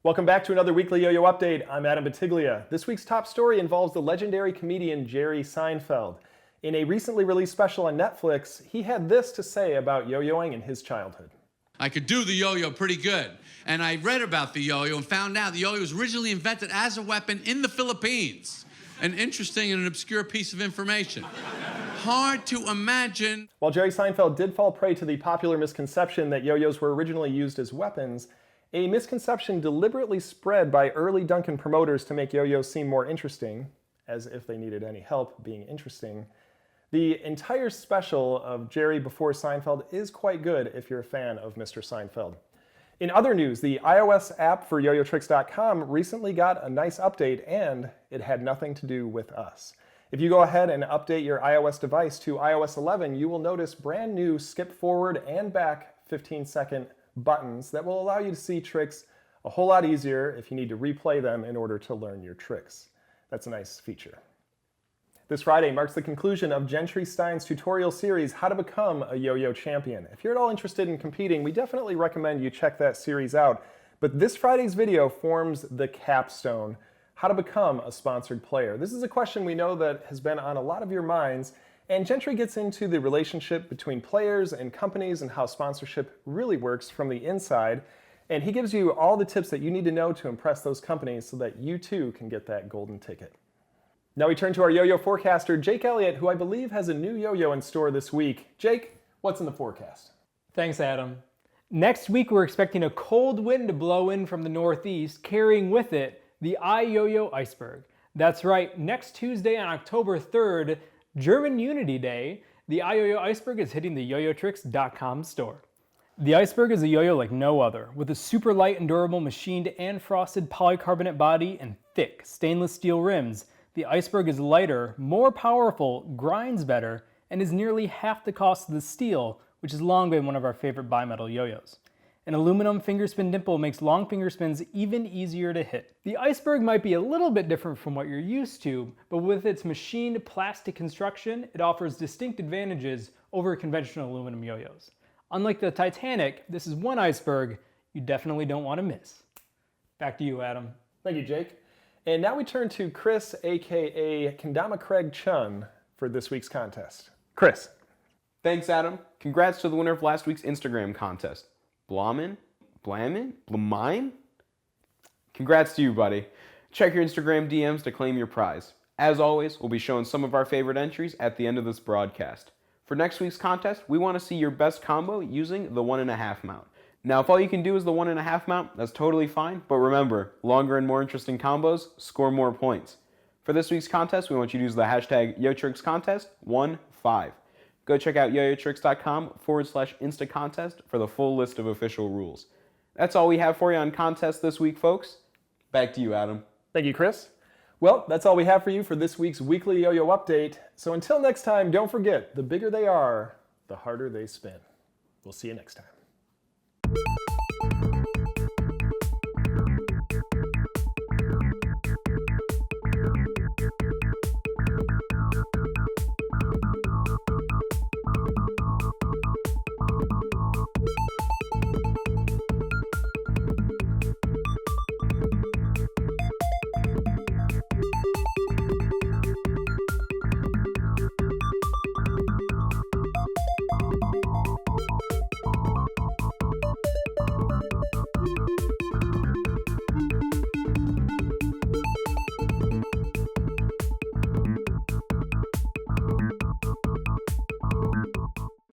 Welcome back to another weekly Yo-Yo Update. I'm Adam Batiglia. This week's top story involves the legendary comedian Jerry Seinfeld. In a recently released special on Netflix, he had this to say about yo-yoing in his childhood. I could do the yo-yo pretty good. And I read about the yo-yo and found out the yo-yo was originally invented as a weapon in the Philippines. An interesting and an obscure piece of information. Hard to imagine. While Jerry Seinfeld did fall prey to the popular misconception that yo-yos were originally used as weapons, a misconception deliberately spread by early Dunkin' promoters to make yo-yos seem more interesting, as if they needed any help being interesting. The entire special of Jerry before Seinfeld is quite good if you're a fan of Mr. Seinfeld. In other news, the iOS app for yoyotricks.com recently got a nice update, and it had nothing to do with us. If you go ahead and update your iOS device to iOS 11, you will notice brand new skip forward and back 15-second buttons that will allow you to see tricks a whole lot easier if you need to replay them in order to learn your tricks. That's a nice feature. This Friday marks the conclusion of Gentry Stein's tutorial series, How to Become a Yo-Yo Champion. If you're at all interested in competing, we definitely recommend you check that series out. But this Friday's video forms the capstone, how to become a sponsored player. This is a question we know that has been on a lot of your minds, and Gentry gets into the relationship between players and companies and how sponsorship really works from the inside. And he gives you all the tips that you need to know to impress those companies so that you too can get that golden ticket. Now we turn to our yo-yo forecaster, Jake Elliott, who I believe has a new yo-yo in store this week. Jake, what's in the forecast? Thanks, Adam. Next week we're expecting a cold wind to blow in from the northeast, carrying with it the Yo-Yo Iceberg. That's right, next Tuesday on October 3rd, German Unity Day, the Yo-Yo Iceberg is hitting the yoyotricks.com store. The Iceberg is a yo-yo like no other, with a super light and durable machined and frosted polycarbonate body and thick stainless steel rims. The Iceberg is lighter, more powerful, grinds better, and is nearly half the cost of the steel, which has long been one of our favorite bimetal yo-yos. An aluminum fingerspin dimple makes long finger spins even easier to hit. The Iceberg might be a little bit different from what you're used to, but with its machined plastic construction, it offers distinct advantages over conventional aluminum yo-yos. Unlike the Titanic, this is one Iceberg you definitely don't want to miss. Back to you, Adam. Thank you, Jake. And now we turn to Chris, aka Kendama Craig Chun, for this week's contest. Chris. Thanks, Adam. Congrats to the winner of last week's Instagram contest. Blamine? Congrats to you, buddy. Check your Instagram DMs to claim your prize. As always, we'll be showing some of our favorite entries at the end of this broadcast. For next week's contest, we want to see your best combo using the 1.5 mount. Now, if all you can do is the 1.5 mount, that's totally fine, but remember, longer and more interesting combos score more points. For this week's contest, we want you to use the hashtag YoTricksContest15. Go check out yoyotricks.com/instacontest for the full list of official rules. That's all we have for you on contests this week, folks. Back to you, Adam. Thank you, Chris. Well, that's all we have for you for this week's weekly yo-yo update. So until next time, don't forget, the bigger they are, the harder they spin. We'll see you next time.